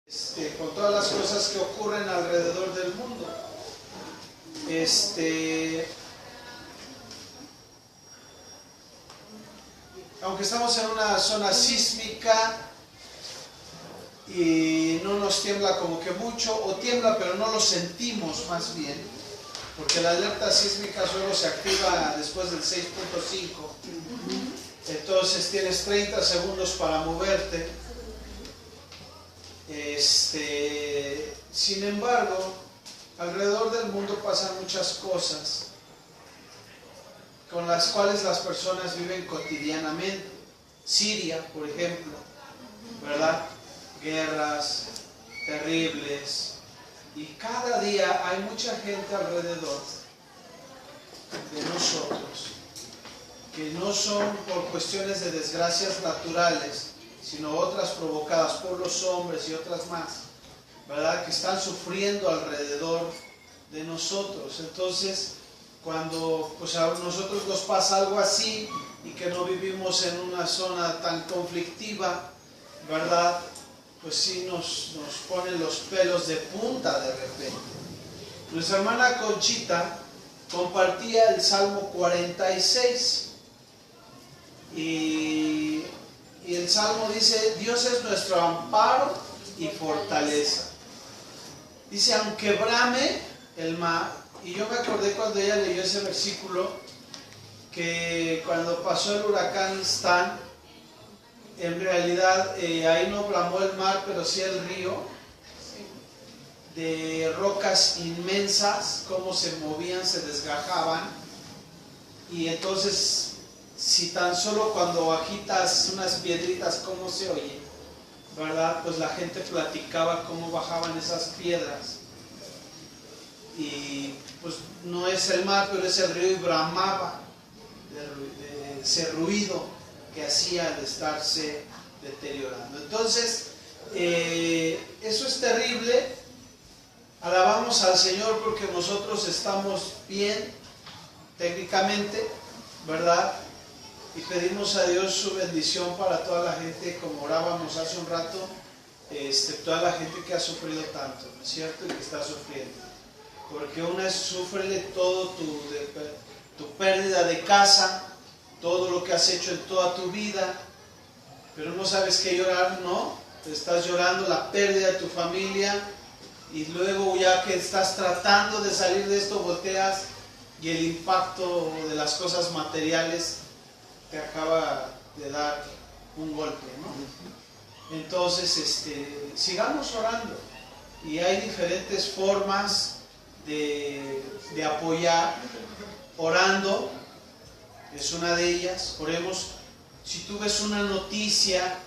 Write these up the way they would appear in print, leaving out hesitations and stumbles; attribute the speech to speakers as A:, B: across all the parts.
A: con todas las cosas que ocurren alrededor del mundo. Aunque estamos en una zona sísmica y no nos tiembla como que mucho, o tiembla pero no lo sentimos más bien, porque la alerta sísmica solo se activa después del 6.5. Entonces tienes 30 segundos para moverte. Sin embargo, alrededor del mundo pasan muchas cosas con las cuales las personas viven cotidianamente. Siria, por ejemplo, ¿verdad? Guerras terribles, y cada día hay mucha gente alrededor de nosotros que no son por cuestiones de desgracias naturales, sino otras provocadas por los hombres y otras más, ¿verdad? Que están sufriendo alrededor de nosotros. Entonces, cuando pues a nosotros nos pasa algo así y que no vivimos en una zona tan conflictiva, ¿verdad? Pues sí nos ponen los pelos de punta de repente. Nuestra hermana Conchita compartía el Salmo 46 y el Salmo dice: Dios es nuestro amparo y fortaleza. Dice: aunque brame el mar. Y yo me acordé cuando ella leyó ese versículo, que cuando pasó el huracán Stan, en realidad ahí no bramó el mar, pero sí el río, de rocas inmensas, cómo se movían, se desgajaban. Y entonces, si tan solo cuando agitas unas piedritas, cómo se oye, ¿verdad? Pues la gente platicaba cómo bajaban esas piedras. Y pues no es el mar, pero es el río, y bramaba de ese ruido que hacía al estarse deteriorando. Entonces, eso es terrible. Alabamos al Señor porque nosotros estamos bien técnicamente, ¿verdad? Y pedimos a Dios su bendición para toda la gente, como orábamos hace un rato, toda la gente que ha sufrido tanto, ¿no es cierto? Y que está sufriendo. Porque una sufre de todo tu pérdida de casa, todo lo que has hecho en toda tu vida, pero no sabes qué llorar, ¿no? Te estás llorando la pérdida de tu familia, y luego ya que estás tratando de salir de esto, volteas y el impacto de las cosas materiales te acaba de dar un golpe, ¿no? Entonces, sigamos orando, y hay diferentes formas de apoyar. Orando es una de ellas. Oremos. Si tú ves una noticia,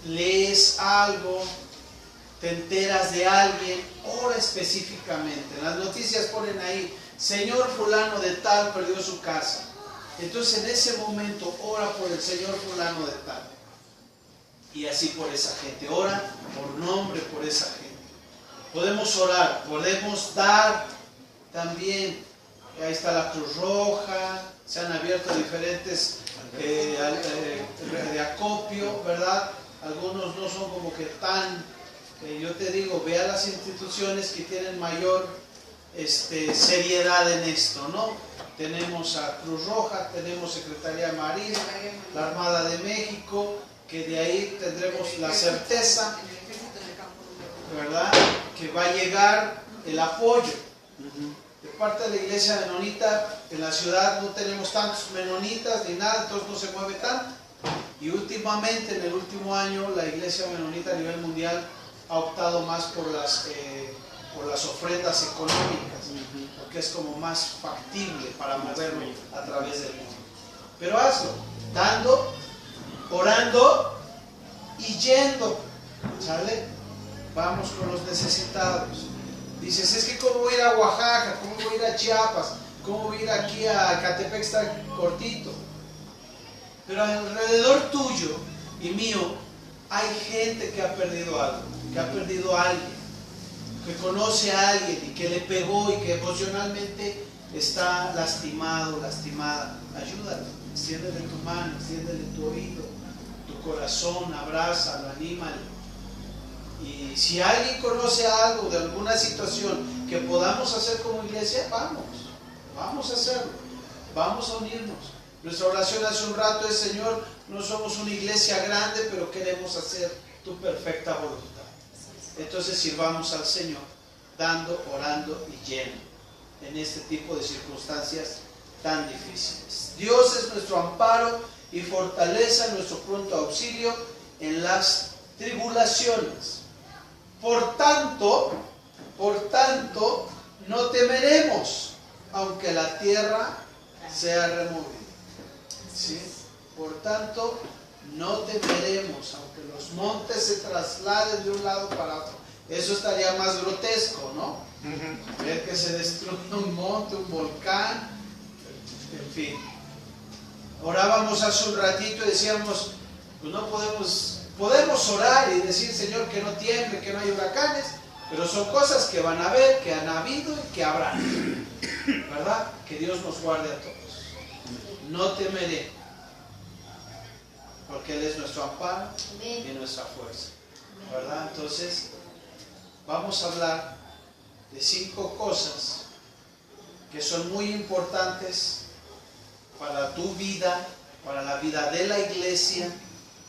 A: lees algo, te enteras de alguien, ora específicamente. En las noticias ponen ahí: señor fulano de tal perdió su casa. Entonces en ese momento ora por el señor fulano de tal, y así por esa gente. Ora por nombre por esa gente. Podemos orar, podemos dar también. Ahí está la Cruz Roja, se han abierto diferentes de acopio, ¿verdad? Algunos no son como que tan, yo te digo, ve a las instituciones que tienen mayor seriedad en esto, ¿no? Tenemos a Cruz Roja, tenemos Secretaría de Marina, la Armada de México, que de ahí tendremos la certeza, ¿verdad?, que va a llegar el apoyo. De parte de la iglesia menonita, en la ciudad no tenemos tantos menonitas ni nada, entonces no se mueve tanto. Y últimamente, en el último año, la iglesia menonita a nivel mundial ha optado más por las ofrendas económicas, porque es como más factible para moverlo a través del mundo. Pero hazlo, dando, orando y yendo, ¿sale? Vamos con los necesitados. Dices: es que ¿cómo voy a ir a Oaxaca? ¿Cómo voy a ir a Chiapas? ¿Cómo voy a ir aquí a Catepec? Está cortito. Pero alrededor tuyo y mío hay gente que ha perdido algo, que ha perdido a alguien, que conoce a alguien y que le pegó y que emocionalmente está lastimado, lastimada. Ayúdalo, extiéndele tu mano, extiéndele tu oído, tu corazón, abrázalo, anímalo. Y si alguien conoce algo de alguna situación que podamos hacer como iglesia, vamos a hacerlo, vamos a unirnos. Nuestra oración hace un rato es: Señor, no somos una iglesia grande, pero queremos hacer tu perfecta voluntad. Entonces sirvamos al Señor, dando, orando y lleno en este tipo de circunstancias tan difíciles. Dios es nuestro amparo y fortaleza, nuestro pronto auxilio en las tribulaciones. Por tanto, no temeremos, aunque la tierra sea removida. ¿Sí? Por tanto, no temeremos, aunque los montes se trasladen de un lado para otro. Eso estaría más grotesco, ¿no? Ver que se destruye un monte, un volcán, en fin. Orábamos hace un ratito y decíamos, pues no podemos orar y decir, Señor, que no tiemble, que no hay huracanes, pero son cosas que van a haber, que han habido y que habrán, ¿verdad? Que Dios nos guarde a todos. No temeré, porque Él es nuestro amparo y nuestra fuerza, ¿verdad? Entonces, vamos a hablar de 5 cosas que son muy importantes para tu vida, para la vida de la iglesia,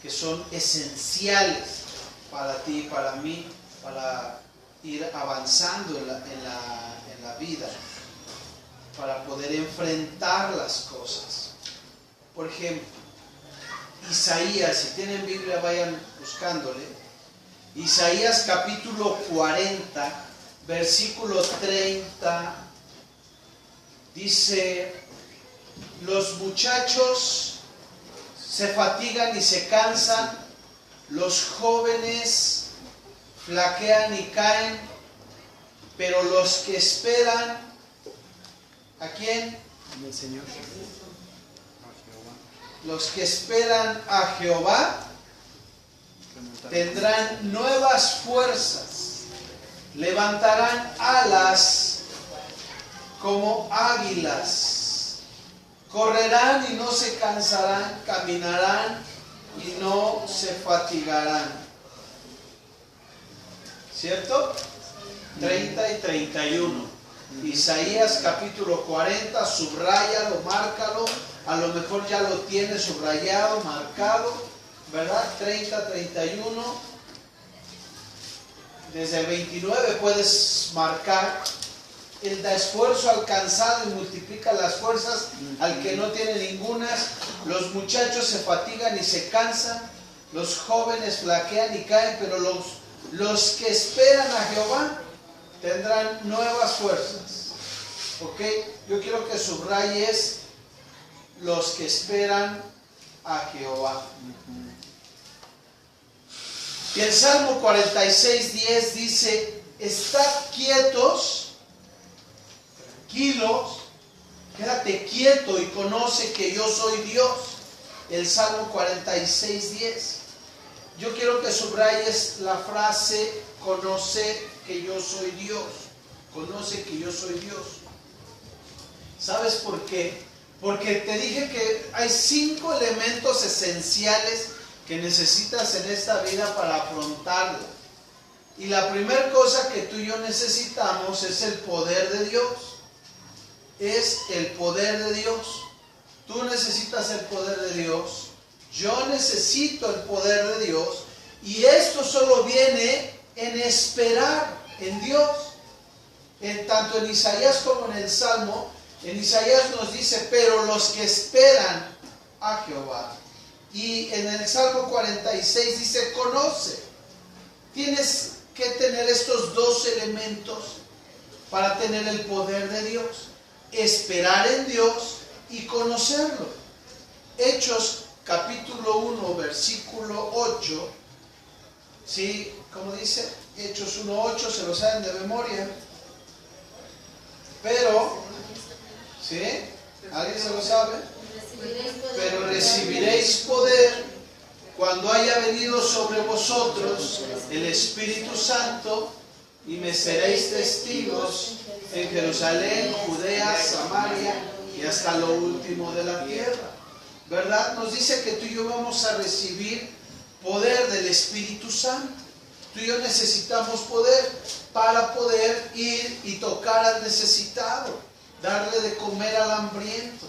A: que son esenciales para ti y para mí, para ir avanzando en la vida, para poder enfrentar las cosas. Por ejemplo, Isaías, si tienen Biblia vayan buscándole. Isaías capítulo 40, versículo 30, dice: los muchachos se fatigan y se cansan, los jóvenes flaquean y caen, pero los que esperan, ¿a quién?
B: El Señor.
A: Los que esperan a Jehová tendrán nuevas fuerzas, levantarán alas como águilas, correrán y no se cansarán, caminarán y no se fatigarán. ¿Cierto? 30 y 31. Isaías capítulo 40, subráyalo, márcalo. A lo mejor ya lo tienes subrayado, marcado, ¿verdad? 30, 31. Desde el 29 puedes marcar: Él da esfuerzo al cansado y multiplica las fuerzas al que no tiene ningunas. Los muchachos se fatigan y se cansan, los jóvenes flaquean y caen, pero los que esperan a Jehová tendrán nuevas fuerzas. ¿Ok? Yo quiero que subrayes: los que esperan a Jehová. Y el Salmo 46:10 dice: estad quietos, tranquilos, quédate quieto y conoce que yo soy Dios. El Salmo 46:10. Yo quiero que subrayes la frase: conoce que yo soy Dios. Conoce que yo soy Dios. ¿Sabes por qué? Porque te dije que hay 5 elementos esenciales que necesitas en esta vida para afrontarla. Y la primera cosa que tú y yo necesitamos es el poder de Dios. Es el poder de Dios. Tú necesitas el poder de Dios. Yo necesito el poder de Dios. Y esto solo viene en esperar en Dios. Tanto en Isaías como en el Salmo, en Isaías nos dice: pero los que esperan a Jehová. Y en el Salmo 46 dice: conoce. Tienes que tener estos 2 elementos para tener el poder de Dios: esperar en Dios y conocerlo. Hechos capítulo 1 versículo 8, ¿sí? ¿Cómo dice? Hechos 1:8, se lo saben de memoria. Pero, ¿sí? ¿Alguien se lo sabe? Pero recibiréis poder cuando haya venido sobre vosotros el Espíritu Santo, y me seréis testigos en Jerusalén, Judea, Samaria y hasta lo último de la tierra. ¿Verdad? Nos dice que tú y yo vamos a recibir poder del Espíritu Santo. Tú y yo necesitamos poder para poder ir y tocar al necesitado, darle de comer al hambriento,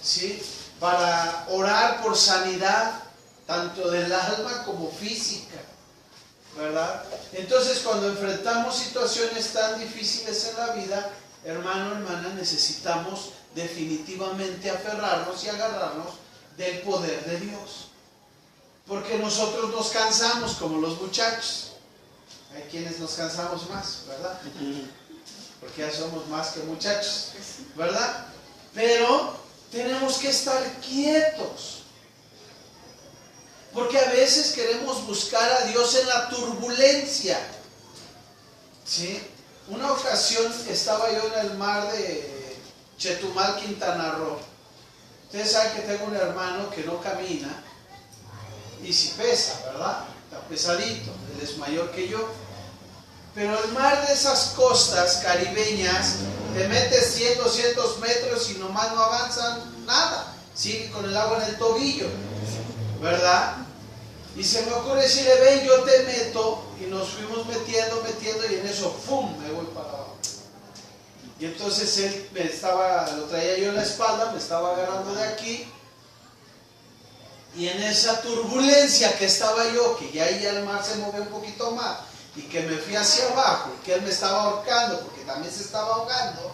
A: ¿sí? Para orar por sanidad, tanto del alma como física, ¿verdad? Entonces, cuando enfrentamos situaciones tan difíciles en la vida, hermano, hermana, necesitamos definitivamente aferrarnos y agarrarnos del poder de Dios. Porque nosotros nos cansamos como los muchachos. Hay quienes nos cansamos más, ¿verdad? Porque ya somos más que muchachos, ¿verdad? Pero tenemos que estar quietos. Porque a veces queremos buscar a Dios en la turbulencia, ¿sí? Una ocasión estaba yo en el mar de Chetumal, Quintana Roo. Ustedes saben que tengo un hermano que no camina y si pesa, ¿verdad? Está pesadito, él es mayor que yo. Pero el mar de esas costas caribeñas, te metes 100, 200 metros y nomás no avanzan nada. Sigue con el agua en el tobillo, ¿verdad? Y se me ocurre decirle, ven, yo te meto, y nos fuimos metiendo, y en eso, ¡pum!, me voy para abajo. Y entonces él lo traía yo en la espalda, me estaba agarrando de aquí, y en esa turbulencia que estaba yo, que ya ahí el mar se movió un poquito más, y que me fui hacia abajo, y que él me estaba ahorcando, porque también se estaba ahogando,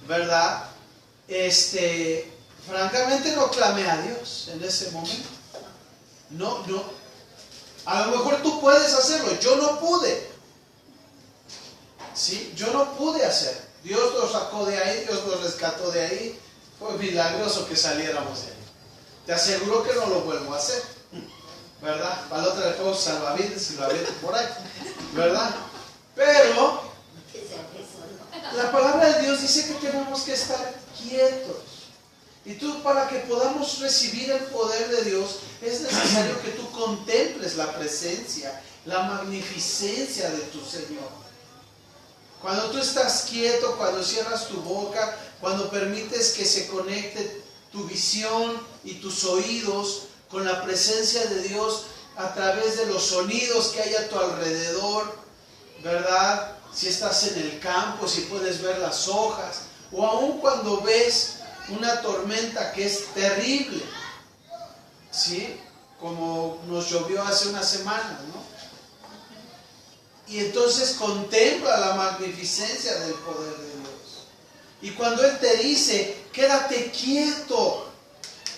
A: ¿verdad? Francamente no clamé a Dios en ese momento. No. A lo mejor tú puedes hacerlo, yo no pude. ¿Sí? Yo no pude hacer. Dios lo sacó de ahí, Dios lo rescató de ahí. Fue milagroso que saliéramos de ahí. Te aseguro que no lo vuelvo a hacer, ¿verdad? Para la otra le pongo salvavidas y lo aviento por ahí, ¿verdad? Pero la palabra de Dios dice que tenemos que estar quietos. Y tú, para que podamos recibir el poder de Dios, es necesario que tú contemples la presencia, la magnificencia de tu Señor. Cuando tú estás quieto, cuando cierras tu boca, cuando permites que se conecte tu visión y tus oídos con la presencia de Dios a través de los sonidos que hay a tu alrededor, ¿verdad? Si estás en el campo, si puedes ver las hojas, o aun cuando ves una tormenta que es terrible, ¿sí? Como nos llovió hace unas semanas, ¿no? Y entonces contempla la magnificencia del poder de Dios. Y cuando Él te dice, quédate quieto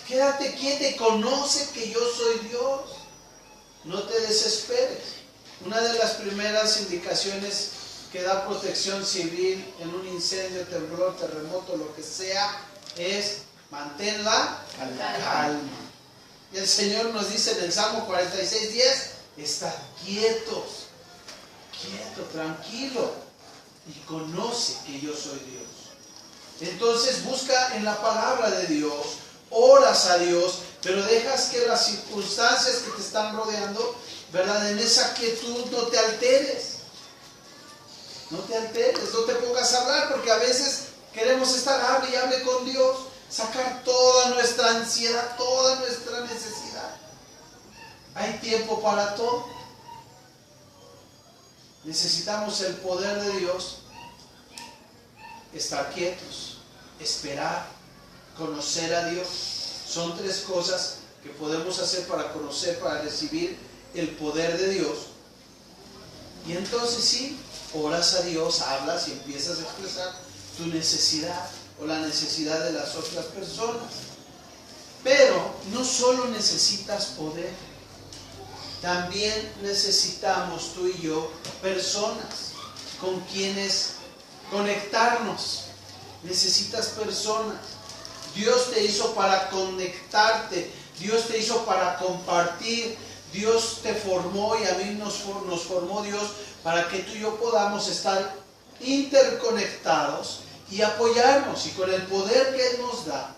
A: y conoce que yo soy Dios, no te desesperes. Una de las primeras indicaciones que da protección civil en un incendio, temblor, terremoto, lo que sea, es manténla calma. Y el Señor nos dice en el Salmo 46:10, estad quieto, tranquilo, y conoce que yo soy Dios. Entonces busca en la palabra de Dios, oras a Dios, pero dejas que las circunstancias que te están rodeando, ¿verdad? En esa quietud no te alteres. No te pongas a hablar, porque a veces queremos estar hable y hable con Dios, sacar toda nuestra ansiedad, toda nuestra necesidad. Hay tiempo para todo. Necesitamos el poder de Dios, estar quietos, esperar, conocer a Dios. Son tres cosas que podemos hacer para conocer, para recibir el poder de Dios. Y entonces sí, oras a Dios, hablas y empiezas a expresar tu necesidad o la necesidad de las otras personas. Pero no solo necesitas poder, también necesitamos tú y yo personas con quienes conectarnos. Necesitas personas. Dios te hizo para conectarte, Dios te hizo para compartir, Dios te formó y a mí nos formó Dios para que tú y yo podamos estar interconectados y apoyarnos, y con el poder que Él nos da,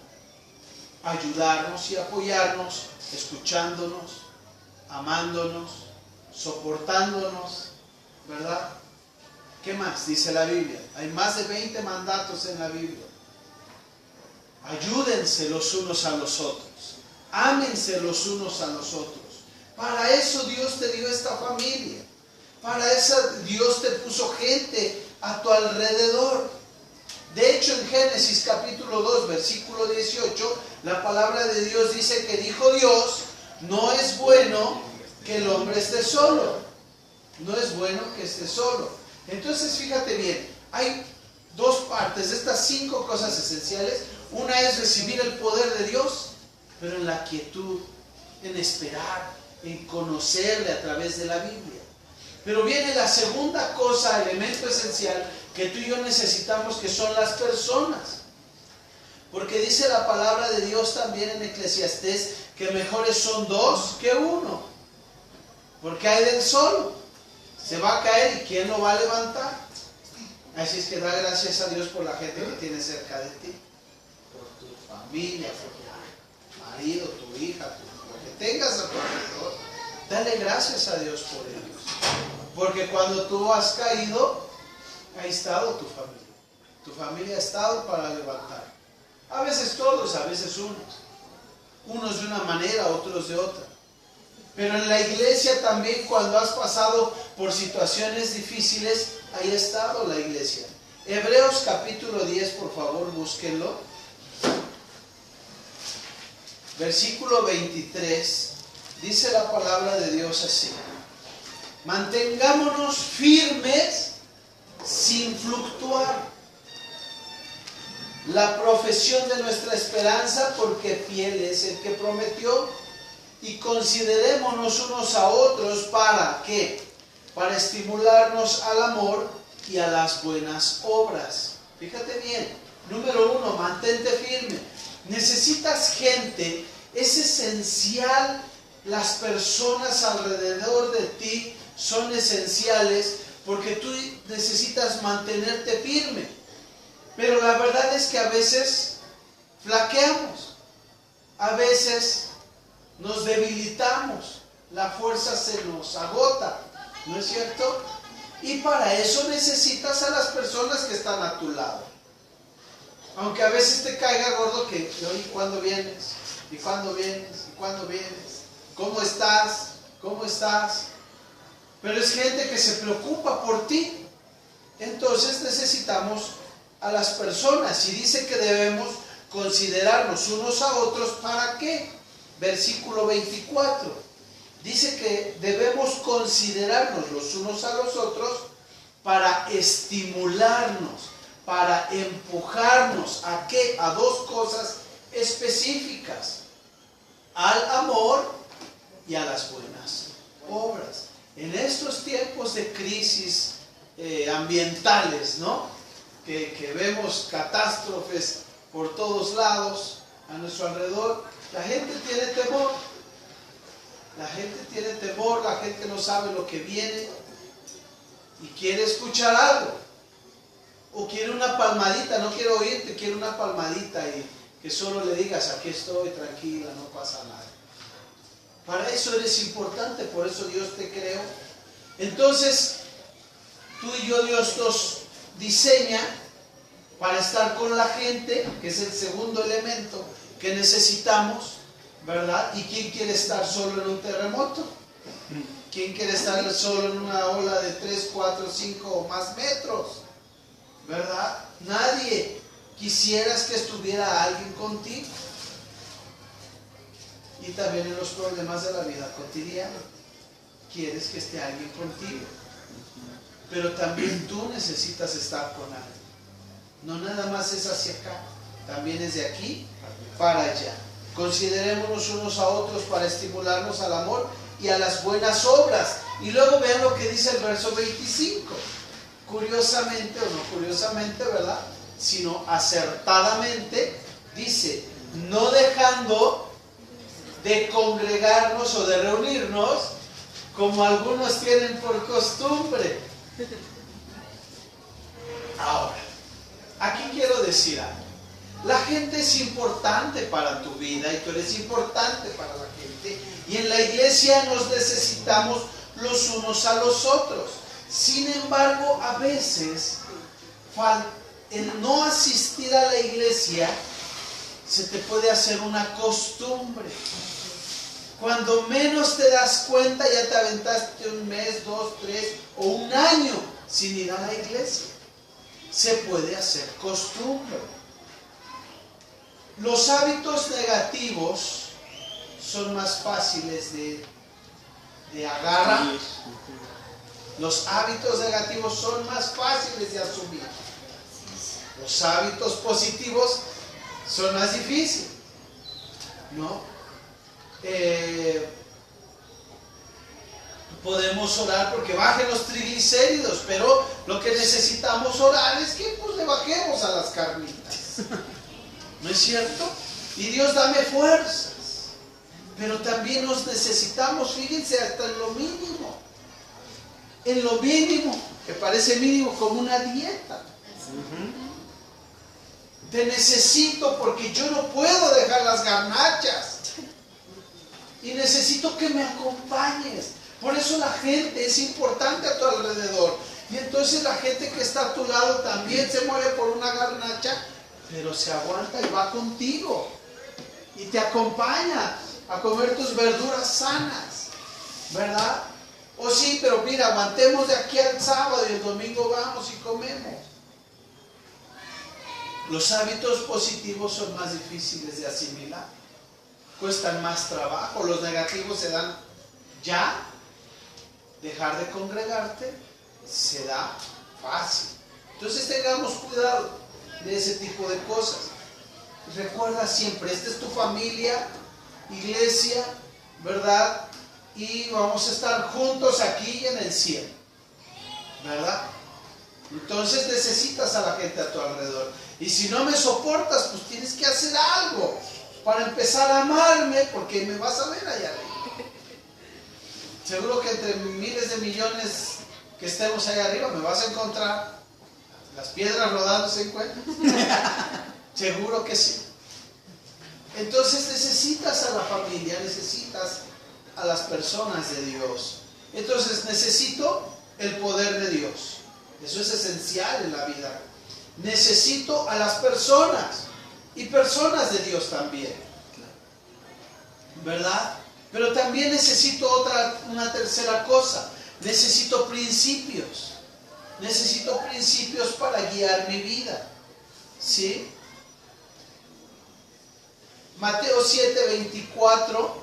A: ayudarnos y apoyarnos, escuchándonos, amándonos, soportándonos, ¿verdad? ¿Qué más dice la Biblia? Hay más de 20 mandatos en la Biblia. Ayúdense los unos a los otros, ámense los unos a los otros. Para eso Dios te dio esta familia. Para eso Dios te puso gente a tu alrededor. De hecho, en Génesis capítulo 2, versículo 18, la palabra de Dios dice que dijo Dios, no es bueno que el hombre esté solo. No es bueno que esté solo. Entonces, fíjate bien, hay dos partes de estas 5 cosas esenciales. Una es recibir el poder de Dios, pero en la quietud, en esperar, en conocerle a través de la Biblia. Pero viene la segunda cosa, elemento esencial, que tú y yo necesitamos, que son las personas. Porque dice la palabra de Dios también en Eclesiastés, que mejores son 2 que 1. Porque hay del solo. Se va a caer y ¿quién lo va a levantar? Así es que da gracias a Dios por la gente que tienes cerca de ti. Por tu familia, por tu marido, tu hija, lo que tengas a tu alrededor. Dale gracias a Dios por ellos. Porque cuando tú has caído, ha estado tu familia. Tu familia ha estado para levantar. A veces todos, a veces unos. Unos de una manera, otros de otra. Pero en la iglesia también, cuando has pasado por situaciones difíciles, ahí ha estado la iglesia. Hebreos capítulo 10, por favor, búsquenlo. Versículo 23, dice la palabra de Dios así: mantengámonos firmes sin fluctuar la profesión de nuestra esperanza, porque fiel es el que prometió. Y considerémonos unos a otros para ¿qué? Para estimularnos al amor y a las buenas obras. Fíjate bien. Número 1, mantente firme. Necesitas gente. Es esencial. Las personas alrededor de ti son esenciales, porque tú necesitas mantenerte firme. Pero la verdad es que a veces flaqueamos. A veces nos debilitamos, la fuerza se nos agota, ¿no es cierto? Y para eso necesitas a las personas que están a tu lado. Aunque a veces te caiga gordo que, oye, ¿cuándo vienes? ¿Y cuándo vienes? ¿Y cuándo vienes? ¿Cómo estás? ¿Cómo estás? Pero es gente que se preocupa por ti. Entonces necesitamos a las personas, y dice que debemos considerarnos unos a otros, ¿para qué? Versículo 24, dice que debemos considerarnos los unos a los otros para estimularnos, para empujarnos ¿a qué? A 2 cosas específicas: al amor y a las buenas obras. En estos tiempos de crisis ambientales, ¿no? Que vemos catástrofes por todos lados a nuestro alrededor, la gente tiene temor. La gente tiene temor, la gente no sabe lo que viene y quiere escuchar algo. O quiere una palmadita, no quiere oírte, quiere una palmadita y que solo le digas, aquí estoy, tranquila, no pasa nada. Para eso eres importante, por eso Dios te creó. Entonces, tú y yo, Dios nos diseña para estar con la gente, que es el segundo elemento que necesitamos, ¿verdad? ¿Y quién quiere estar solo en un terremoto? ¿Quién quiere estar solo en una ola de 3, 4, 5 o más metros? ¿Verdad? Nadie. Quisieras que estuviera alguien contigo. Y también en los problemas de la vida cotidiana, quieres que esté alguien contigo. Pero también tú necesitas estar con alguien. No nada más es hacia acá, también es de aquí para allá. Considerémonos unos a otros para estimularnos al amor y a las buenas obras. Y luego vean lo que dice el verso 25. Curiosamente, o no curiosamente, ¿verdad? Sino acertadamente, dice: no dejando de congregarnos o de reunirnos, como algunos tienen por costumbre. Ahora, aquí quiero decir algo. La gente es importante para tu vida y tú eres importante para la gente. Y en la iglesia nos necesitamos los unos a los otros. Sin embargo, a veces el no asistir a la iglesia se te puede hacer una costumbre. Cuando menos te das cuenta, ya te aventaste un mes, 2, 3 o un año sin ir a la iglesia. Se puede hacer costumbre. Los hábitos negativos son más fáciles de agarrar. Los hábitos negativos son más fáciles de asumir. Los hábitos positivos son más difíciles, ¿no? Podemos orar porque bajen los triglicéridos, pero lo que necesitamos orar es que pues le bajemos a las carnitas. ¿No es cierto? Y Dios, dame fuerzas. Pero también nos necesitamos, fíjense, hasta en lo mínimo. En lo mínimo, que parece mínimo, como una dieta. Te necesito porque yo no puedo dejar las garnachas. Y necesito que me acompañes. Por eso la gente es importante a tu alrededor. Y entonces la gente que está a tu lado también se muere por una garnacha, pero se aguanta y va contigo. Y te acompaña a comer tus verduras sanas, ¿verdad? O sí, pero mira, aguantemos de aquí al sábado y el domingo vamos y comemos. Los hábitos positivos son más difíciles de asimilar, cuestan más trabajo. Los negativos se dan ya. Dejar de congregarte se da fácil. Entonces tengamos cuidado de ese tipo de cosas. Recuerda siempre, esta es tu familia, iglesia, ¿verdad? Y vamos a estar juntos aquí y en el cielo, ¿verdad? Entonces necesitas a la gente a tu alrededor. Y si no me soportas, pues tienes que hacer algo para empezar a amarme, porque me vas a ver allá arriba. Seguro que entre miles de millones que estemos allá arriba me vas a encontrar. Las piedras rodando se encuentran. Seguro que sí. Entonces necesitas a la familia, necesitas a las personas de Dios. Entonces necesito el poder de Dios. Eso es esencial en la vida. Necesito a las personas y personas de Dios también, ¿verdad? Pero también necesito una tercera cosa. Necesito principios. Necesito principios para guiar mi vida, ¿sí? Mateo 7:24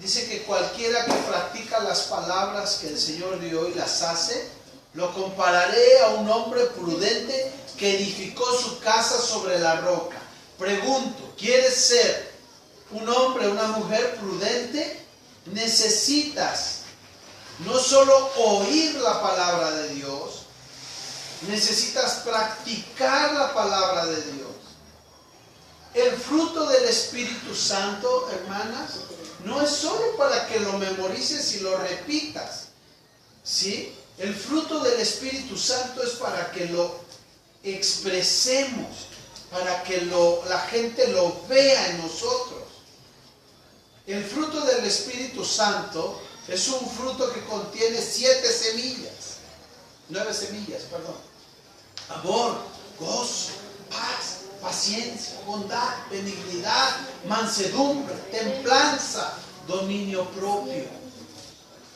A: dice que cualquiera que practica las palabras que el Señor dio y las hace, lo compararé a un hombre prudente que edificó su casa sobre la roca. Pregunto, ¿quieres ser un hombre, una mujer prudente? Necesitas no solo oír la palabra de Dios, necesitas practicar la palabra de Dios. El fruto del Espíritu Santo, hermanas, no es solo para que lo memorices y lo repitas, ¿sí? El fruto del Espíritu Santo es para que lo expresemos, para que la gente lo vea en nosotros. El fruto del Espíritu Santo es un fruto que contiene 9 semillas, perdón. Amor, gozo, paz, paciencia, bondad, benignidad, mansedumbre, templanza, dominio propio.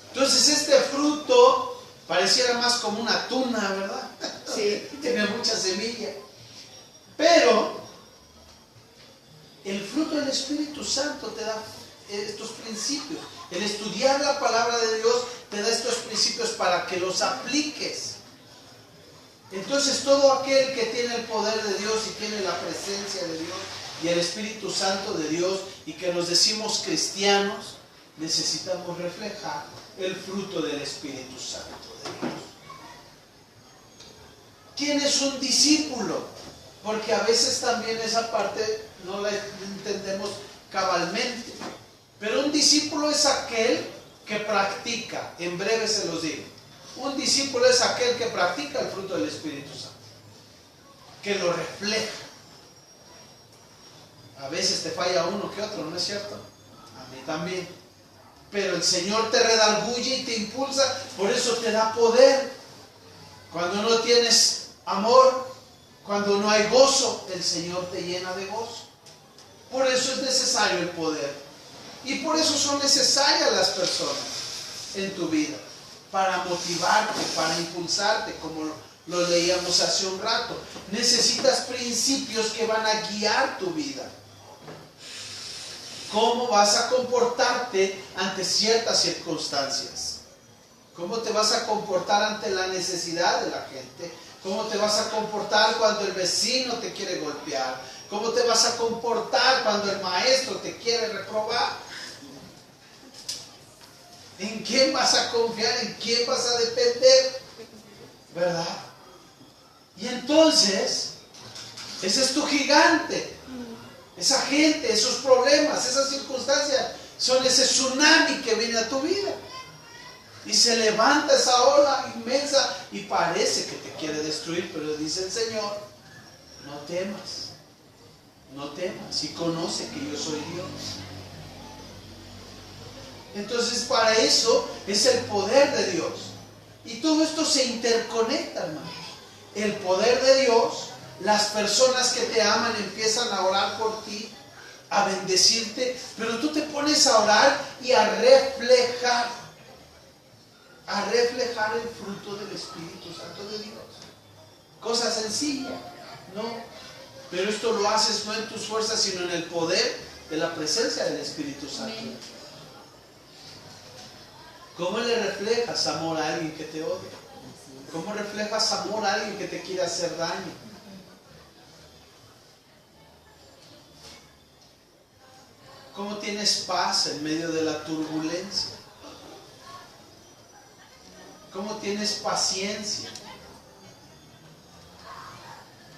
A: Entonces este fruto pareciera más como una tuna, ¿verdad? Sí, tiene muchas semillas. Pero el fruto del Espíritu Santo te da estos principios. El estudiar la palabra de Dios te da estos principios para que los apliques. Entonces todo aquel que tiene el poder de Dios y tiene la presencia de Dios y el Espíritu Santo de Dios y que nos decimos cristianos, necesitamos reflejar el fruto del Espíritu Santo de Dios. ¿Quién es un discípulo? Porque a veces también esa parte no la entendemos cabalmente. Pero un discípulo es aquel que practica, en breve se los digo. Un discípulo es aquel que practica el fruto del Espíritu Santo, que lo refleja. A veces te falla uno que otro, ¿no es cierto? A mí también. Pero el Señor te redarguye y te impulsa, por eso te da poder. Cuando no tienes amor, cuando no hay gozo, el Señor te llena de gozo. Por eso es necesario el poder. Y por eso son necesarias las personas en tu vida, para motivarte, para impulsarte, como lo leíamos hace un rato. Necesitas principios que van a guiar tu vida. ¿Cómo vas a comportarte ante ciertas circunstancias? ¿Cómo te vas a comportar ante la necesidad de la gente? ¿Cómo te vas a comportar cuando el vecino te quiere golpear? ¿Cómo te vas a comportar cuando el maestro te quiere reprobar? ¿En quién vas a confiar? ¿En quién vas a depender? ¿Verdad? Y entonces, ese es tu gigante. Esa gente, esos problemas, esas circunstancias son ese tsunami que viene a tu vida. Y se levanta esa ola inmensa y parece que te quiere destruir, pero dice el Señor, no temas, no temas, y conoce que yo soy Dios. Entonces para eso es el poder de Dios. Y todo esto se interconecta, hermano. El poder de Dios, las personas que te aman empiezan a orar por ti, a bendecirte, pero tú te pones a orar y a reflejar el fruto del Espíritu Santo de Dios. Cosa sencilla, ¿no? Pero esto lo haces no en tus fuerzas, sino en el poder de la presencia del Espíritu Santo. Amén. ¿Cómo le reflejas amor a alguien que te odia? ¿Cómo reflejas amor a alguien que te quiere hacer daño? ¿Cómo tienes paz en medio de la turbulencia? ¿Cómo tienes paciencia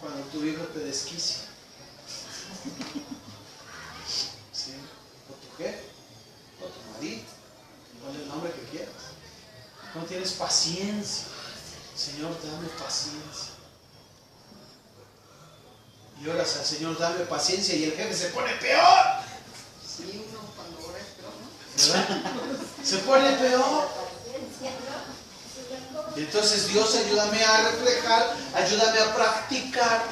A: cuando tu hijo te desquicia? ¿Sí? ¿O tu jefe? ¿O tu marido? Ponle el nombre que quieras. ¿Cómo tienes paciencia? Señor, dame paciencia. Y oras al Señor, dame paciencia, y el jefe se pone peor.
B: Sí, uno cuando ora es peor, ¿no?
A: ¿Verdad? Se pone peor. Y entonces Dios, ayúdame a reflejar, ayúdame a practicar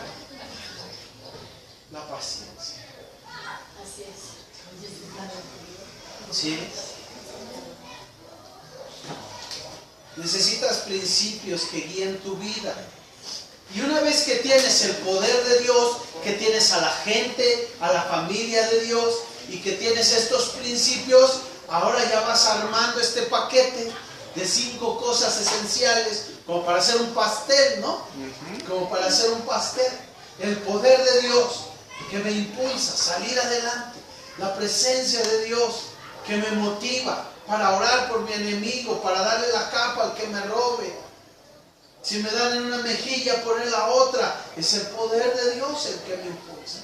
A: la paciencia.
B: Así es.
A: ¿Sí? Necesitas principios que guíen tu vida. Y una vez que tienes el poder de Dios, que tienes a la gente, a la familia de Dios, y que tienes estos principios, ahora ya vas armando este paquete de 5 cosas esenciales, como para hacer un pastel, ¿no? Como para hacer un pastel. El poder de Dios que me impulsa a salir adelante. La presencia de Dios que me motiva para orar por mi enemigo, para darle la capa al que me robe. Si me dan en una mejilla, poner la otra. Es el poder de Dios el que me impulsa.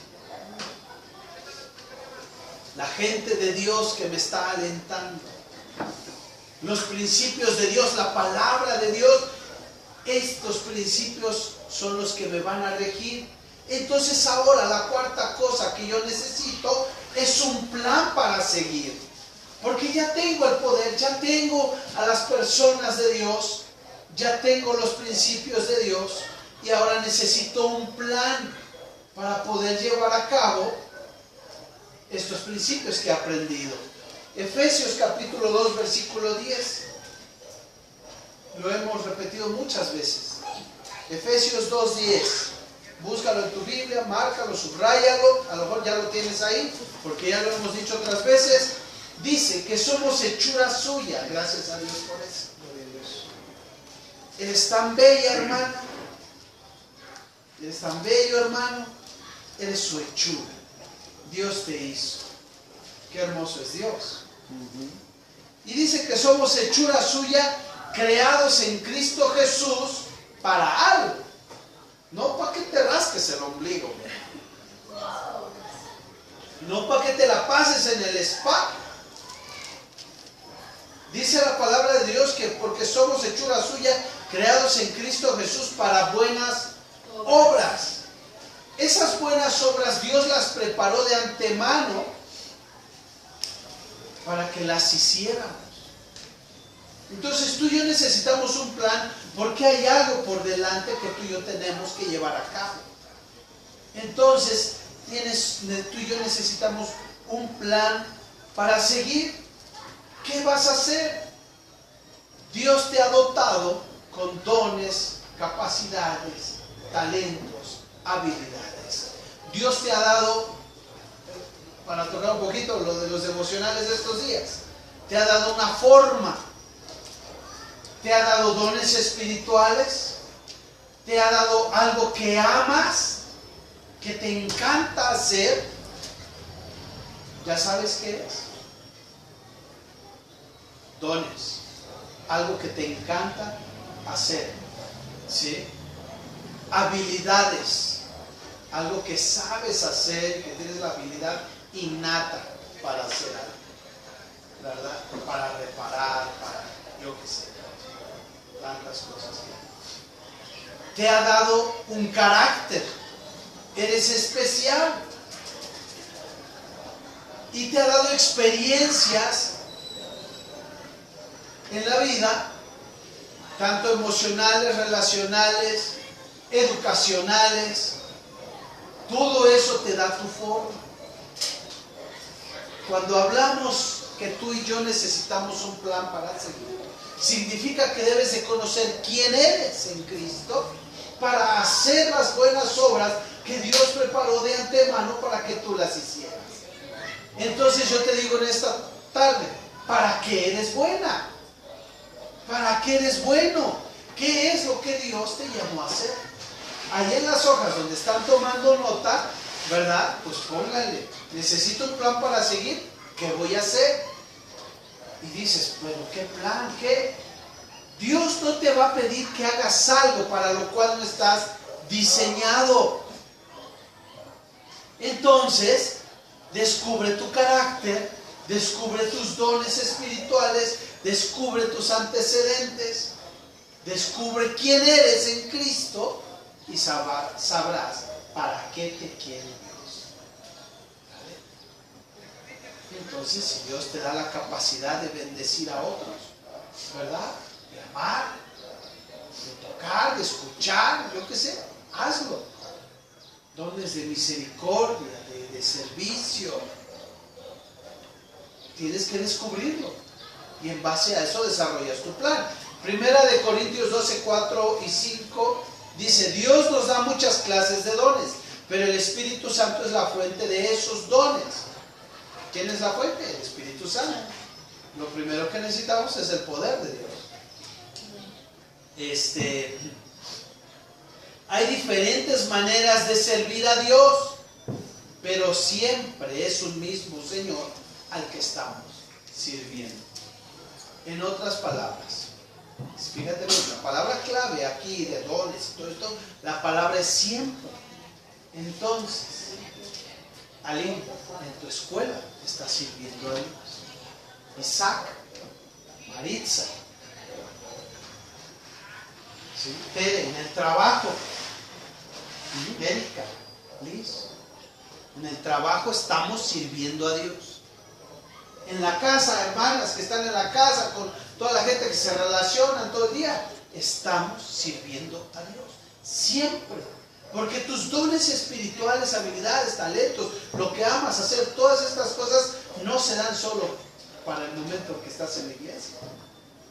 A: La gente de Dios que me está alentando. Los principios de Dios, la palabra de Dios. Estos principios son los que me van a regir. Entonces ahora la cuarta cosa que yo necesito es un plan para seguir. Porque ya tengo el poder, ya tengo a las personas de Dios, ya tengo los principios de Dios, y ahora necesito un plan para poder llevar a cabo estos principios que he aprendido. Efesios capítulo 2, versículo 10. Lo hemos repetido muchas veces. Efesios 2:10. Búscalo en tu Biblia, márcalo, subráyalo. A lo mejor ya lo tienes ahí, porque ya lo hemos dicho otras veces. Dice que somos hechura suya. Gracias a Dios por eso. Eres tan bella, hermana. Eres tan bello, hermano. Eres su hechura. Dios te hizo. Qué hermoso es Dios. Y dice que somos hechura suya, creados en Cristo Jesús para algo. No para que te rasques el ombligo. No para que te la pases en el spa. Dice la palabra de Dios que porque somos hechura suya, creados en Cristo Jesús para buenas obras. Esas buenas obras Dios las preparó de antemano para que las hiciéramos. Entonces tú y yo necesitamos un plan, porque hay algo por delante que tú y yo tenemos que llevar a cabo. Entonces tú y yo necesitamos un plan para seguir, ¿qué vas a hacer? Dios te ha dotado con dones, capacidades, talentos, habilidades. Dios te ha dado, para tocar un poquito lo de los devocionales de estos días, te ha dado una forma, te ha dado dones espirituales, te ha dado algo que amas, que te encanta hacer. ¿Ya sabes qué es? Dones, algo que te encanta hacer, ¿sí? Habilidades, algo que sabes hacer, que tienes la habilidad innata para hacer algo, ¿verdad? Para reparar, para yo qué sé, tantas cosas. Te ha dado un carácter, eres especial, y te ha dado experiencias en la vida, tanto emocionales, relacionales, educacionales. Todo eso te da tu forma. Cuando hablamos que tú y yo necesitamos un plan para seguir, significa que debes de conocer quién eres en Cristo para hacer las buenas obras que Dios preparó de antemano para que tú las hicieras. Entonces yo te digo en esta tarde, ¿para qué eres buena? ¿Para qué eres bueno? ¿Qué es lo que Dios te llamó a hacer? Ahí en las hojas donde están tomando nota, ¿verdad? Pues pónganle, necesito un plan para seguir, ¿qué voy a hacer? Y dices, bueno, ¿qué plan? ¿Qué? Dios no te va a pedir que hagas algo para lo cual no estás diseñado. Entonces, descubre tu carácter, descubre tus dones espirituales, descubre tus antecedentes, descubre quién eres en Cristo y sabrás para qué te quiere Dios. ¿Vale? Entonces, si Dios te da la capacidad de bendecir a otros, ¿verdad? De amar, de tocar, de escuchar, yo qué sé, hazlo. Dones de misericordia, de servicio. Tienes que descubrirlo. Y en base a eso desarrollas tu plan. Primera de Corintios 12, 4 y 5 dice: Dios nos da muchas clases de dones, pero el Espíritu Santo es la fuente de esos dones. ¿Quién es la fuente? El Espíritu Santo. Lo primero que necesitamos es el poder de Dios. Hay diferentes maneras de servir a Dios, pero siempre es un mismo Señor al que estamos sirviendo. En otras palabras, fíjate, la palabra clave aquí de dones y todo esto, la palabra es siempre. Entonces, alguien en tu escuela está sirviendo a Dios. Isaac, Maritza, ¿sí? Tere, en el trabajo, Erika, Liz, en el trabajo estamos sirviendo a Dios. En la casa, hermanas que están en la casa, con toda la gente que se relacionan todo el día, estamos sirviendo a Dios. Siempre. Porque tus dones espirituales, habilidades, talentos, lo que amas hacer, todas estas cosas no se dan solo para el momento que estás en la iglesia.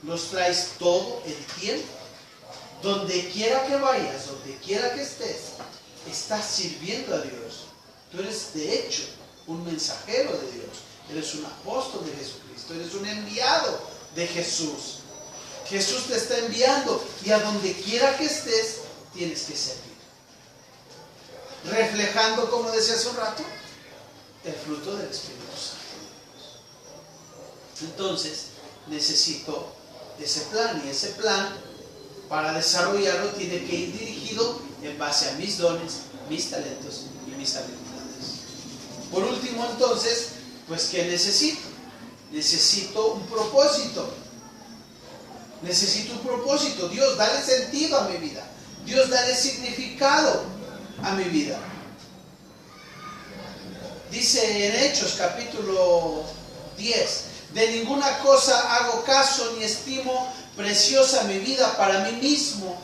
A: Los traes todo el tiempo. Donde quiera que vayas, donde quiera que estés, estás sirviendo a Dios. Tú eres de hecho un mensajero de Dios. Eres un apóstol de Jesucristo, eres un enviado de Jesús. Jesús te está enviando y a donde quiera que estés, tienes que servir. Reflejando, como decía hace un rato, el fruto del Espíritu Santo. Entonces, necesito ese plan, y ese plan, para desarrollarlo, tiene que ir dirigido en base a mis dones, mis talentos y mis habilidades. Por último, entonces, pues, ¿qué necesito? Necesito un propósito. Necesito un propósito. Dios, dale sentido a mi vida. Dios, dale significado a mi vida. Dice en Hechos capítulo 10: de ninguna cosa hago caso ni estimo preciosa mi vida para mí mismo,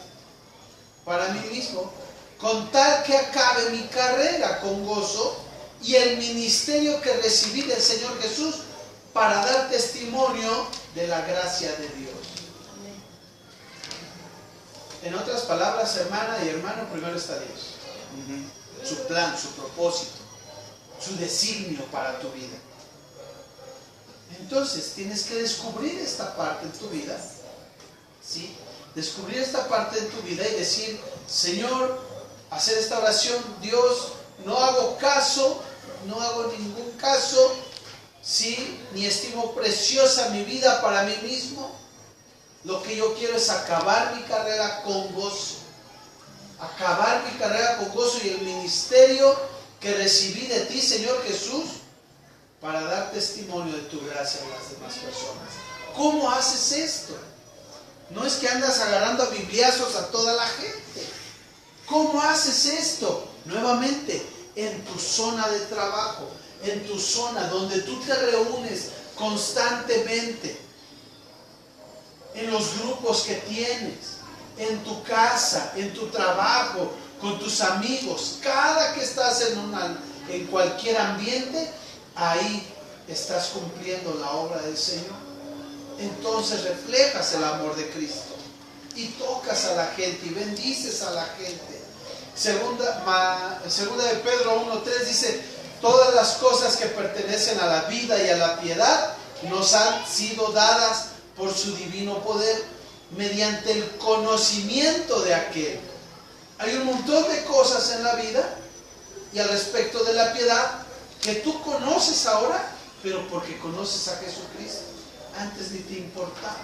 A: con tal que acabe mi carrera con gozo y el ministerio que recibí del Señor Jesús para dar testimonio de la gracia de Dios. En otras palabras, hermana y hermano, primero está Dios. Su plan, su propósito, su designio para tu vida. Entonces, tienes que descubrir esta parte en tu vida, ¿sí? Descubrir esta parte en tu vida y decir, Señor, hacer esta oración, Dios, no hago caso, no hago ningún caso, ¿sí? Ni estimo preciosa mi vida para mí mismo. Lo que yo quiero es acabar mi carrera con gozo. Acabar mi carrera con gozo y el ministerio que recibí de ti, Señor Jesús, para dar testimonio de tu gracia a las demás personas. ¿Cómo haces esto? No es que andas agarrando a bibliazos a toda la gente. ¿Cómo haces esto? Nuevamente, en tu zona de trabajo, en tu zona donde tú te reúnes constantemente, en los grupos que tienes, en tu casa, en tu trabajo, con tus amigos, cada que estás en cualquier ambiente, ahí estás cumpliendo la obra del Señor. Entonces reflejas el amor de Cristo y tocas a la gente y bendices a la gente. Segunda de Pedro 1:3 dice, todas las cosas que pertenecen a la vida y a la piedad nos han sido dadas por su divino poder, mediante el conocimiento de aquel. Hay un montón de cosas en la vida y al respecto de la piedad que tú conoces ahora, pero porque conoces a Jesucristo. Antes ni te importaba,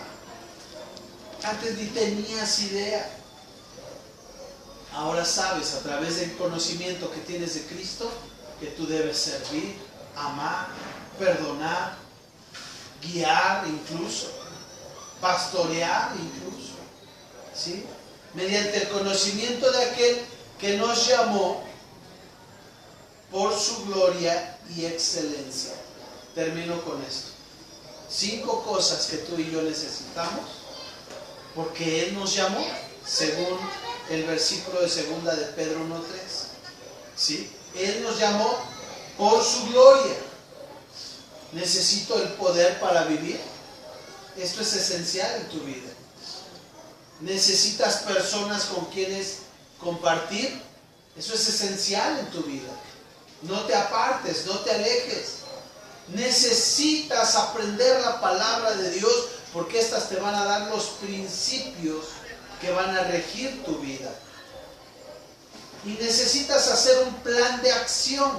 A: antes ni tenías idea. Ahora sabes, a través del conocimiento que tienes de Cristo, que tú debes servir, amar, perdonar, guiar incluso, pastorear incluso, ¿sí? Mediante el conocimiento de aquel que nos llamó por su gloria y excelencia. Termino con esto. 5 cosas que tú y yo necesitamos, porque Él nos llamó, según el versículo de 2 de Pedro 1:3. ¿Sí? Él nos llamó por su gloria. Necesito el poder para vivir. Esto es esencial en tu vida. Necesitas personas con quienes compartir. Eso es esencial en tu vida. No te apartes, no te alejes. Necesitas aprender la palabra de Dios, porque estas te van a dar los principios que van a regir tu vida. Y necesitas hacer un plan de acción.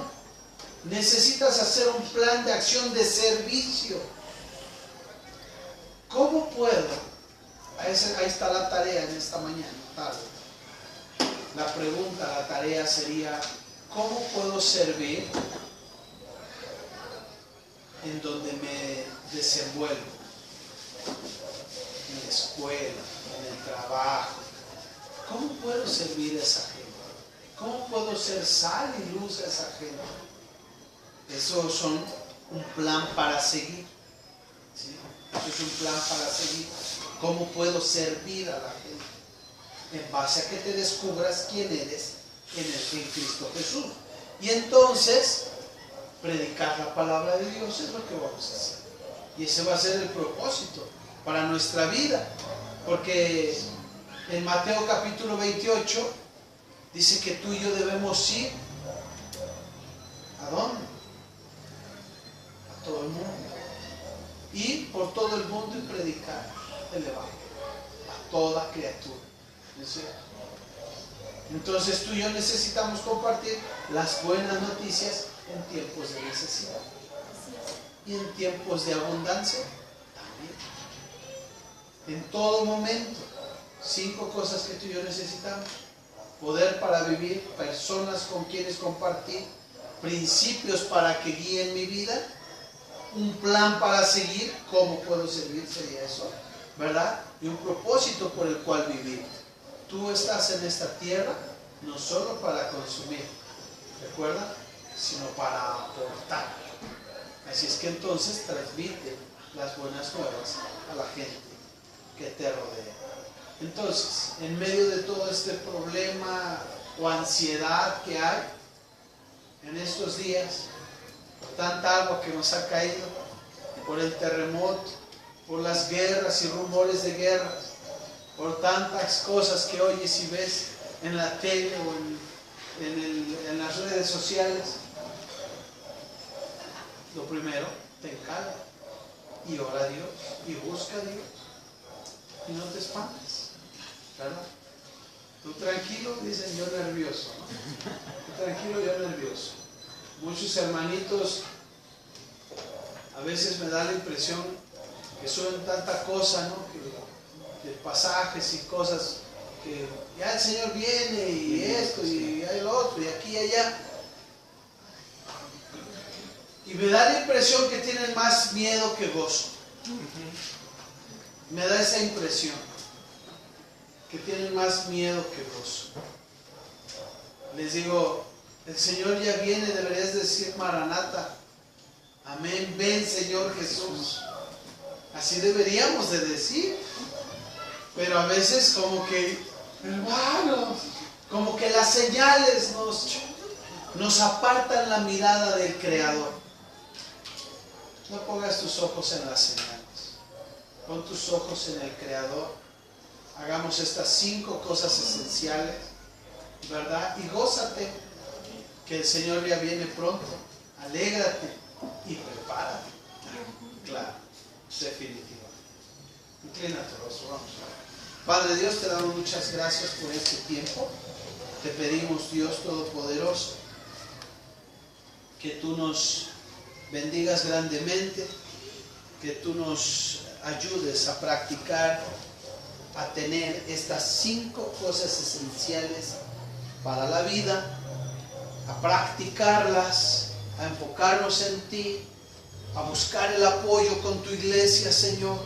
A: Necesitas hacer un plan de acción de servicio. ¿Cómo puedo? Ahí está la tarea en esta mañana, tarde. La pregunta, la tarea sería, ¿cómo puedo servir en donde me desenvuelvo? En la escuela, en el trabajo. ¿Cómo puedo servir a esa gente? ¿Cómo puedo ser sal y luz a esa gente? Eso son un plan para seguir. ¿Sí? Eso es un plan para seguir. ¿Cómo puedo servir a la gente? En base a que te descubras quién eres en Cristo Jesús. Y entonces, predicar la palabra de Dios es lo que vamos a hacer. Y ese va a ser el propósito para nuestra vida. Porque en Mateo capítulo 28 dice que tú y yo debemos ir. ¿A dónde? A todo el mundo. Ir por todo el mundo y predicar el evangelio a toda criatura. ¿No es cierto? Entonces tú y yo necesitamos compartir las buenas noticias en tiempos de necesidad y en tiempos de abundancia también. En todo momento. 5 cosas que tú y yo necesitamos: poder para vivir, personas con quienes compartir, principios para que guíen mi vida, un plan para seguir. ¿Cómo puedo servir? Sería eso, ¿verdad? Y un propósito por el cual vivir. Tú estás en esta tierra no solo para consumir, ¿recuerda? Sino para aportar. Así es que entonces transmite las buenas nuevas a la gente que te rodea. Entonces, en medio de todo este problema o ansiedad que hay en estos días, tanta agua que nos ha caído, por el terremoto, por las guerras y rumores de guerras, por tantas cosas que oyes y ves en la tele o en las redes sociales. Lo primero, ten calma y ora a Dios y busca a Dios y no te espantes, ¿verdad? Tú tranquilo, dicen, yo nervioso, ¿no? Tú tranquilo, yo nervioso. Muchos hermanitos a veces me da la impresión que suben tanta cosa, ¿no? De pasajes y cosas, que ya el Señor viene y esto y el otro y aquí y allá. Y me da la impresión que tienen más miedo que gozo. Me da esa impresión, que tienen más miedo que gozo. Les digo, el Señor ya viene, deberías decir Maranata. Amén, ven Señor Jesús. Así deberíamos de decir. Pero a veces como que, hermanos, como que las señales nos apartan la mirada del Creador. No pongas tus ojos en las señales. Pon tus ojos en el Creador. Hagamos estas 5 cosas esenciales, ¿verdad? Y gózate que el Señor ya viene pronto. Alégrate y prepárate. Claro, definitivamente. Inclina tu rostro, vamos. Padre Dios, te damos muchas gracias por este tiempo. Te pedimos, Dios Todopoderoso, que tú nos bendigas grandemente, que tú nos ayudes a practicar, a tener estas 5 cosas esenciales para la vida, a practicarlas, a enfocarnos en ti, a buscar el apoyo con tu iglesia, Señor,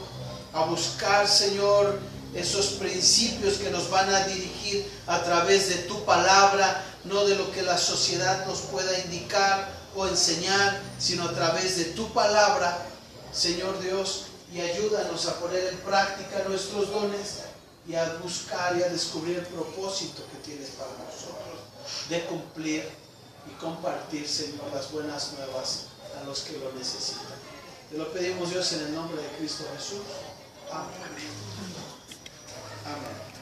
A: a buscar, Señor, esos principios que nos van a dirigir a través de tu palabra, no de lo que la sociedad nos pueda indicar o enseñar, sino a través de tu palabra, Señor Dios, y ayúdanos a poner en práctica nuestros dones y a buscar y a descubrir el propósito que tienes para nosotros, de cumplir y compartir, Señor, las buenas nuevas a los que lo necesitan. Te lo pedimos, Dios, en el nombre de Cristo Jesús. Amén. Amén.